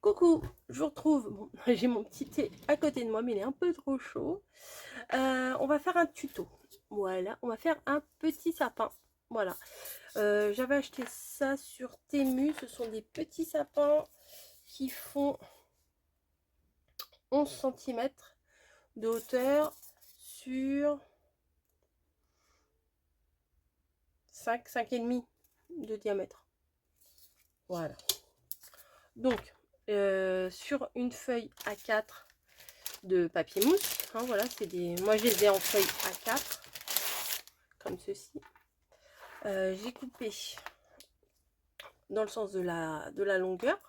Coucou, je vous retrouve. Bon, j'ai mon petit thé à côté de moi, mais il est un peu trop chaud. On va faire un tuto. Voilà, on va faire un petit sapin. Voilà. J'avais acheté ça sur Temu. Ce sont des petits sapins qui font 11 cm de hauteur sur 5,5 de diamètre. Voilà. Donc, sur une feuille A4 de papier mousse, hein, voilà, c'est des. Moi, je les ai en feuille A4, comme ceci. J'ai coupé dans le sens de la longueur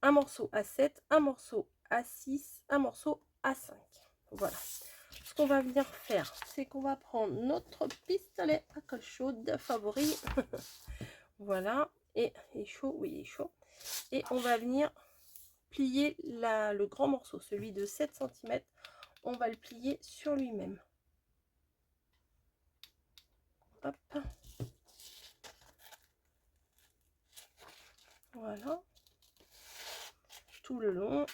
un morceau A7, un morceau A6, un morceau A5. Voilà. Ce qu'on va venir faire, c'est qu'on va prendre notre pistolet à colle chaude favori. Voilà. Et il est chaud, oui, il est chaud. Et on va venir plier le grand morceau, celui de 7 cm. On va le plier sur lui-même. Hop. Voilà. Tout le long.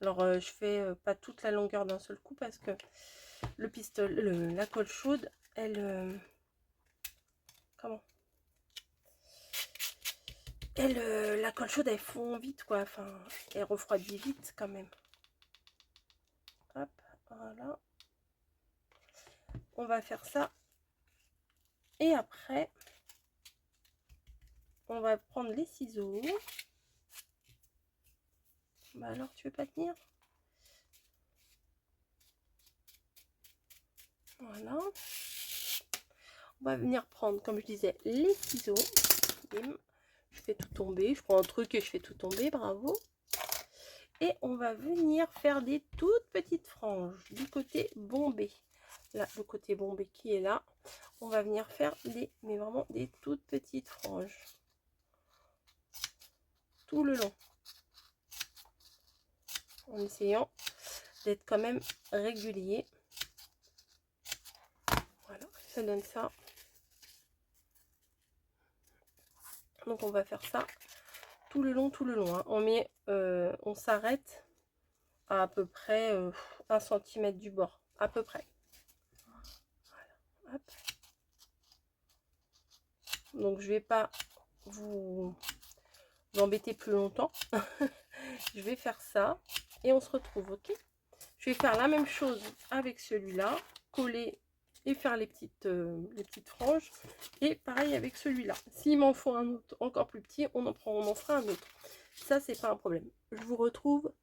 Alors, je fais pas toute la longueur d'un seul coup parce que le pistolet, la colle chaude, elle, la colle chaude, elle fond vite, quoi. Enfin, elle refroidit vite quand même. Hop, voilà. On va faire ça. Et après, on va prendre les ciseaux. Bah alors, tu veux pas tenir? Voilà. On va venir prendre, comme je disais, les ciseaux. Bim. Je fais tout tomber. Je prends un truc et je fais tout tomber. Bravo. Et on va venir faire des toutes petites franges du côté bombé. Là, le côté bombé qui est là. On va venir faire mais vraiment des toutes petites franges. Tout le long. En essayant d'être quand même régulier. Voilà, ça donne ça. Donc on va faire ça tout le long, hein. On s'arrête à peu près 1 cm du bord, à peu près. Voilà. Hop. Donc je vais pas vous embêter plus longtemps. Je vais faire ça et on se retrouve, ok? Je vais faire la même chose avec celui-là, coller et faire les petites franges. Et pareil avec celui-là. S'il m'en faut un autre encore plus petit, on en fera un autre. Ça, c'est pas un problème. Je vous retrouve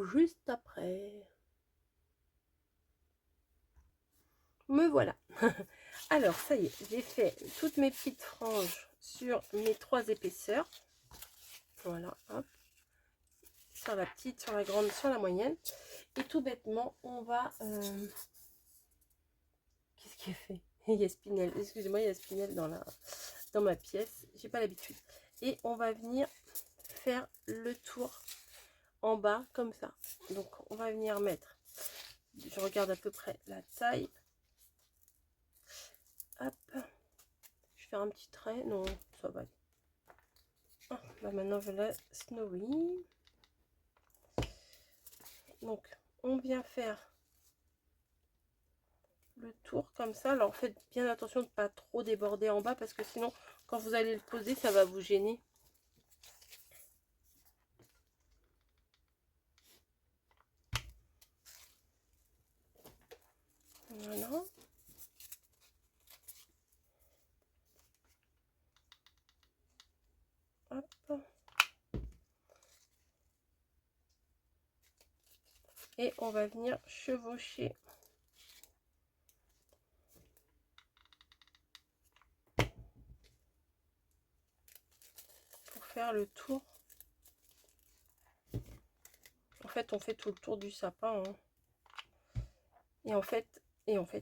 juste après. Me voilà. Alors, ça y est, j'ai fait toutes mes petites franges sur mes 3 épaisseurs. Voilà, hop. Sur la petite, sur la grande, sur la moyenne. Et tout bêtement, on va... Qu'est-ce qu'il fait? Il y a Spinel. Excusez-moi, il y a Spinel dans ma pièce. J'ai pas l'habitude. Et on va venir faire le tour en bas comme ça. Donc, on va venir mettre... Je regarde à peu près la taille. Hop. Je vais faire un petit trait. Non, ça va. Ah, bah maintenant, je la snowy. Donc, on vient faire le tour comme ça. Alors, faites bien attention de ne pas trop déborder en bas parce que sinon, quand vous allez le poser, ça va vous gêner. Voilà. Hop. Et on va venir chevaucher pour faire le tour. En fait, on fait tout le tour du sapin. Hein. Et en fait, on fait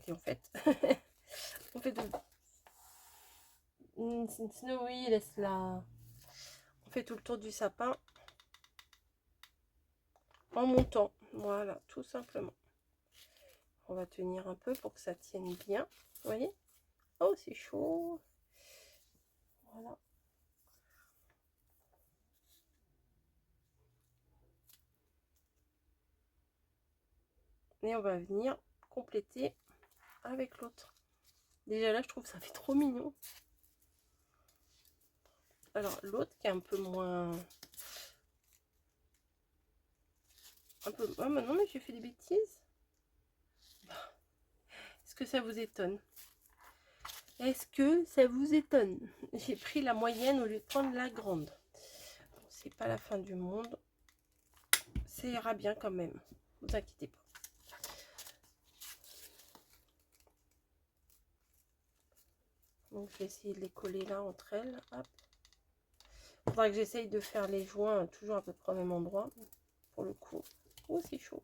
de... Snowy, laisse-la. On fait tout le tour du sapin en montant. Voilà, tout simplement. On va tenir un peu pour que ça tienne bien. Vous voyez? Oh, c'est chaud. Voilà. Et on va venir compléter avec l'autre. Déjà là, je trouve que ça fait trop mignon. Alors l'autre qui est un peu moins... Un peu... Ah mais non, mais j'ai fait des bêtises. Est-ce que ça vous étonne? Est-ce que ça vous étonne? J'ai pris la moyenne au lieu de prendre la grande. Bon, c'est pas la fin du monde. Ça ira bien quand même. Ne vous inquiétez pas. Donc je vais essayer de les coller là entre elles. Hop. Faudra que j'essaye de faire les joints toujours à peu près au même endroit. Pour le coup. Oh, c'est chaud.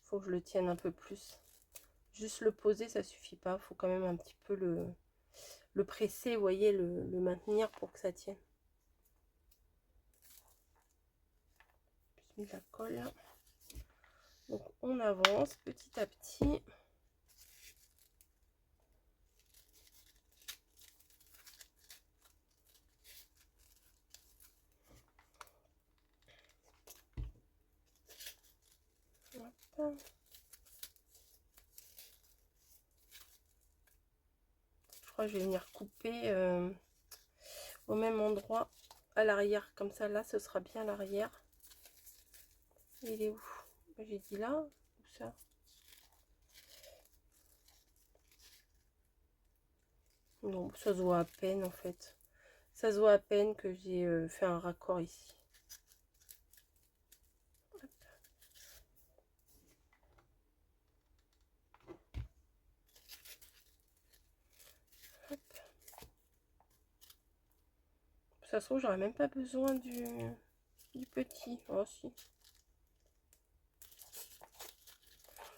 Faut que je le tienne un peu plus. Juste le poser, ça suffit pas. Faut quand même un petit peu le presser, vous voyez, le maintenir pour que ça tienne. Puis la colle. Donc on avance petit à petit. Hop. Je crois que je vais venir couper au même endroit à l'arrière. Comme ça, là, ce sera bien l'arrière. Il est où? J'ai dit là. Où ça? Non, ça se voit à peine en fait. Ça se voit à peine que j'ai fait un raccord ici. Hop. Hop. Ça se trouve, j'aurais même pas besoin du petit. Oh si.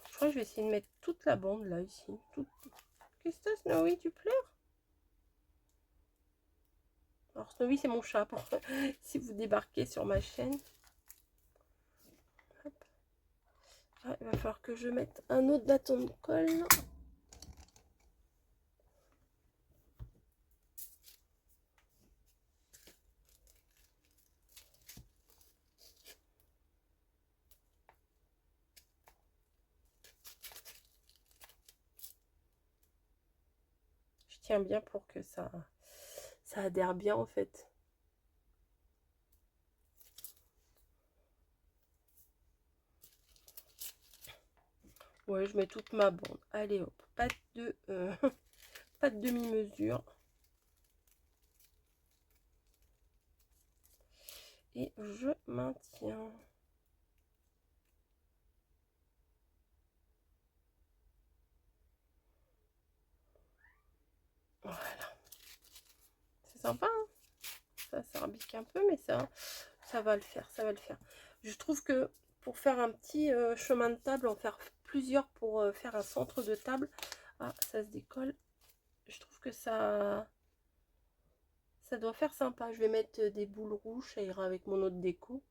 Je crois que je vais essayer de mettre toute la bande là, ici. Qu'est-ce que c'est, Snowy? Tu pleures? Alors, Snowy, c'est mon chat, pour... si vous débarquez sur ma chaîne. Hop. Ah, il va falloir que je mette un autre bâton de colle. Je tiens bien pour que ça adhère bien en fait. Ouais, je mets toute ma bande. Allez hop, pas de pas de demi-mesure. Et je maintiens. Voilà. C'est sympa, hein, ça s'arbique un peu, mais ça va le faire, ça va le faire. Je trouve que pour faire un petit chemin de table, en faire plusieurs pour faire un centre de table. Ah, ça se décolle. Je trouve que ça doit faire sympa. Je vais mettre des boules rouges, ça ira avec mon autre déco.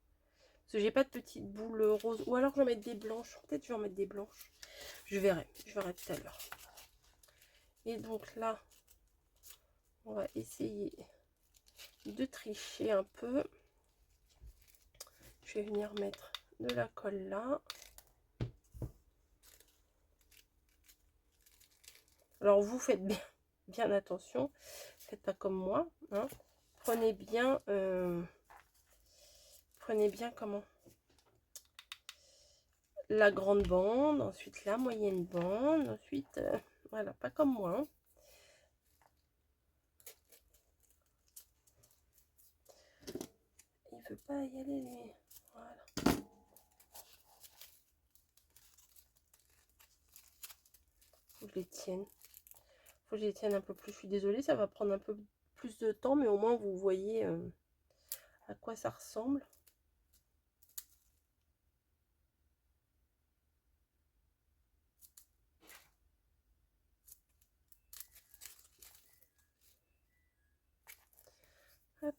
Parce que j'ai pas de petites boules roses. Ou alors je vais mettre des blanches. Peut-être je vais en mettre des blanches. Je verrai tout à l'heure. Et donc là, on va essayer de tricher un peu. Je vais venir mettre de la colle là. Alors vous faites bien attention. Faites pas comme moi. Hein. Prenez bien comment la grande bande, ensuite la moyenne bande, ensuite voilà, pas comme moi. Hein. Il veut pas y aller lui. Voilà. Faut que je les tienne. Faut que je les tienne un peu plus. Je suis désolée, ça va prendre un peu plus de temps, mais au moins vous voyez à quoi ça ressemble. Hop.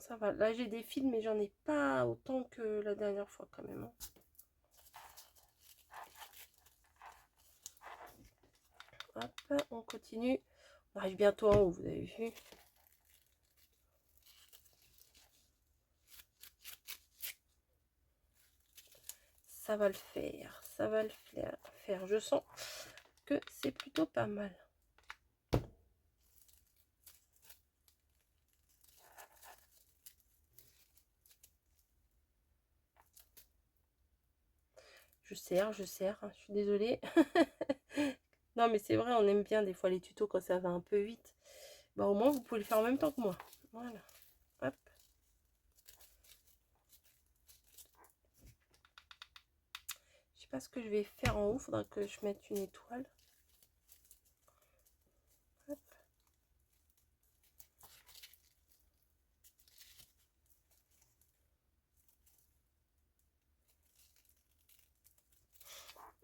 ça va. Là, j'ai des fils, mais j'en ai pas autant que la dernière fois quand même. Hein. Hop, on continue. On arrive bientôt en haut, vous avez vu. Ça va le faire, ça va le faire. Je sens que c'est plutôt pas mal. Je serre, hein, je suis désolée. Non, mais c'est vrai, on aime bien des fois les tutos quand ça va un peu vite. Bah, au moins, vous pouvez le faire en même temps que moi. Voilà. Hop. Je sais pas ce que je vais faire en haut. Faudra que je mette une étoile. Hop.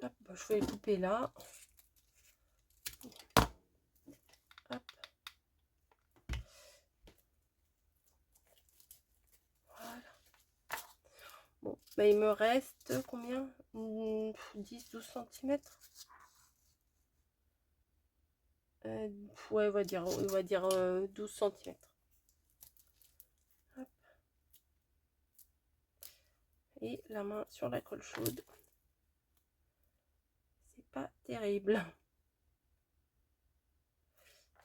Hop, bah, je vais les couper là. Hop. Voilà. Bon, bah, il me reste combien 10-12 cm. Ouais, on va dire 12 cm. Hop. Et la main sur la colle chaude. C'est pas terrible.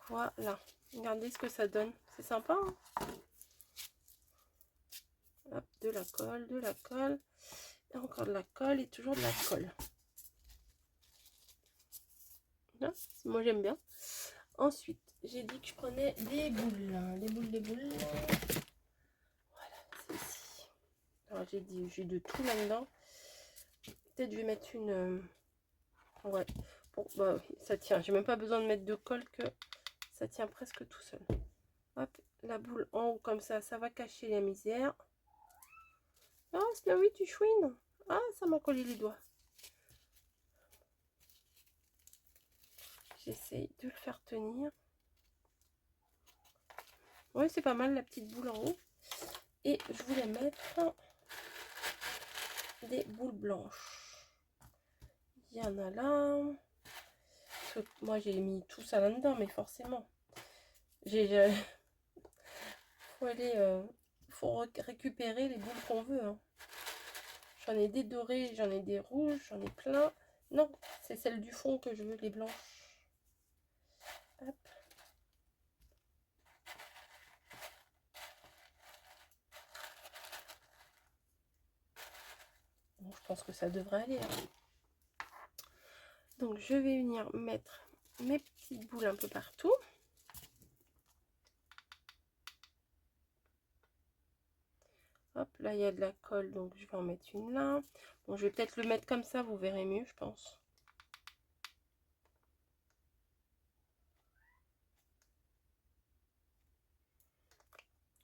Voilà. Regardez ce que ça donne. C'est sympa, hein. Hop, de la colle, et encore de la colle, et toujours de la colle. Là, moi j'aime bien. Ensuite, j'ai dit que je prenais des boules. Des boules. Voilà, c'est ici. Alors j'ai de tout là-dedans. Peut-être je vais mettre une... ouais, bon, bah oui, ça tient. J'ai même pas besoin de mettre de colle, que ça tient presque tout seul. Hop, la boule en haut comme ça va cacher la misère. Ah, Snowy, tu chouines. Ah, ça m'a collé les doigts. J'essaye de le faire tenir. Oui, c'est pas mal la petite boule en haut. Et je voulais mettre des boules blanches. Il y en a là. Moi, j'ai mis tout ça là-dedans, mais forcément. Faut aller... faut récupérer les boules qu'on veut. Hein. J'en ai des dorées, j'en ai des rouges, j'en ai plein. Non, c'est celle du fond que je veux, les blanches. Hop. Bon, je pense que ça devrait aller. Hein. Donc, je vais venir mettre mes petites boules un peu partout. Hop, là, il y a de la colle, donc je vais en mettre une là. Bon, je vais peut-être le mettre comme ça, vous verrez mieux, je pense.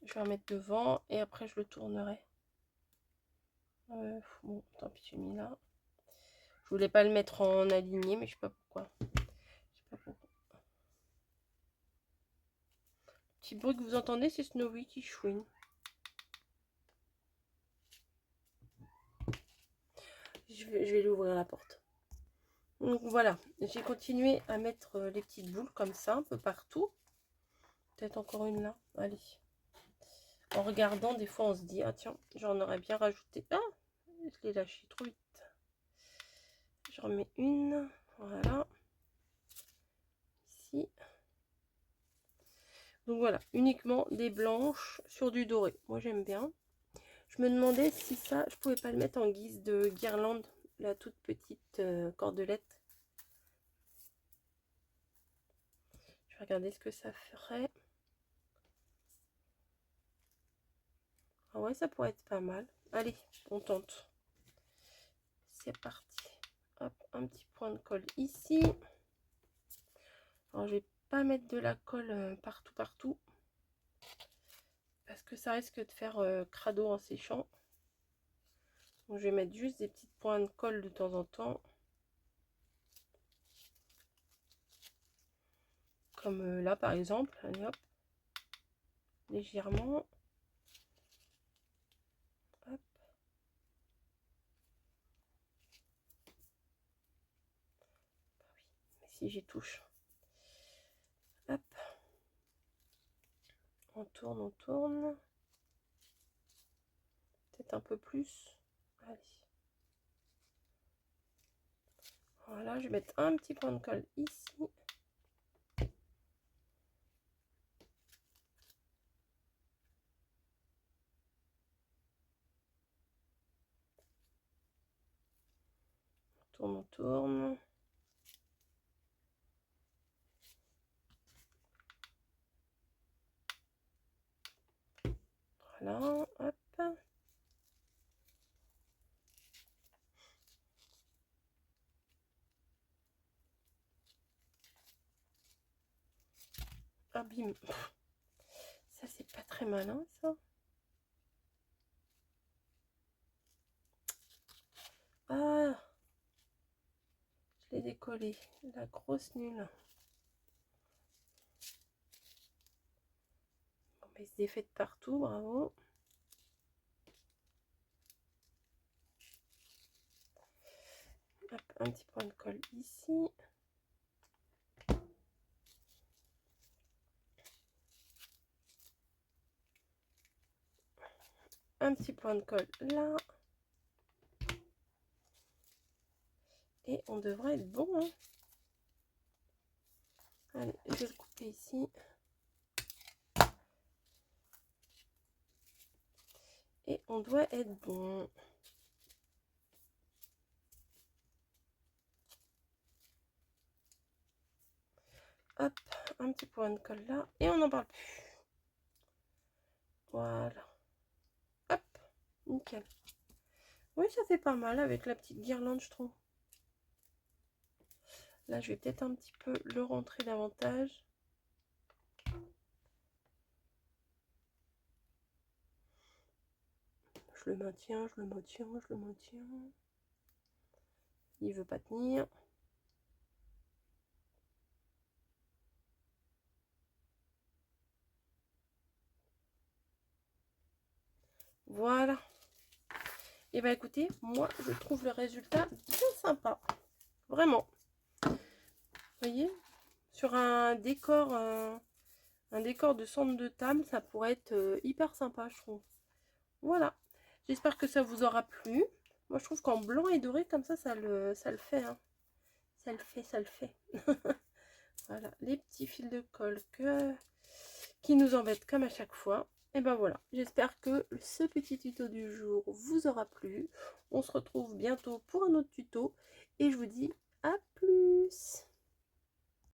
Je vais en mettre devant et après, je le tournerai. Bon, tant pis, j'ai mis là. Je voulais pas le mettre en aligné, mais je sais pas pourquoi. Le petit bruit que vous entendez, c'est Snowy qui chouine. Je vais lui ouvrir la porte. Donc voilà, j'ai continué à mettre les petites boules comme ça, un peu partout. Peut-être encore une là. Allez. En regardant, des fois, on se dit, ah tiens, j'en aurais bien rajouté. Ah, je l'ai lâché trop vite. J'en remets une. Voilà. Ici. Donc voilà, uniquement des blanches sur du doré. Moi, j'aime bien. Je me demandais si ça, je pouvais pas le mettre en guise de guirlande, la toute petite cordelette. Je vais regarder ce que ça ferait. Ah ouais, ça pourrait être pas mal. Allez, on tente. C'est parti. Hop, un petit point de colle ici. Alors, je vais pas mettre de la colle partout. Parce que ça risque de faire crado en séchant. Donc, je vais mettre juste des petits points de colle de temps en temps. Comme là, par exemple. Allez, hop. Légèrement. si j'y touche. Hop. On tourne, on tourne. Peut-être un peu plus. Allez. Voilà, je vais mettre un petit point de colle ici. On tourne, on tourne. Voilà, hop. Ah bim. Ça c'est pas très malin ça. Ah, je l'ai décollé. La grosse nulle. Bon, bah, il se défait de partout, bravo. Hop, un petit point de colle ici. Un petit point de colle là. Et on devrait être bon. Hein. Allez, je vais le couper ici. Et on doit être bon. Hop, un petit point de colle là. Et on n'en parle plus. Voilà. Hop, nickel. Oui, ça fait pas mal avec la petite guirlande, je trouve. Là, je vais peut-être un petit peu le rentrer davantage. Je le maintiens, je le maintiens, je le maintiens. Il veut pas tenir. Voilà. Et bah écoutez, moi je trouve le résultat bien sympa. Vraiment. Vous voyez, sur un décor de centre de table, ça pourrait être hyper sympa, je trouve. Voilà. J'espère que ça vous aura plu. Moi je trouve qu'en blanc et doré, comme ça le fait. Hein. Ça le fait, ça le fait. Voilà, les petits fils de colle qui nous embêtent comme à chaque fois. Et ben voilà, j'espère que ce petit tuto du jour vous aura plu. On se retrouve bientôt pour un autre tuto. Et je vous dis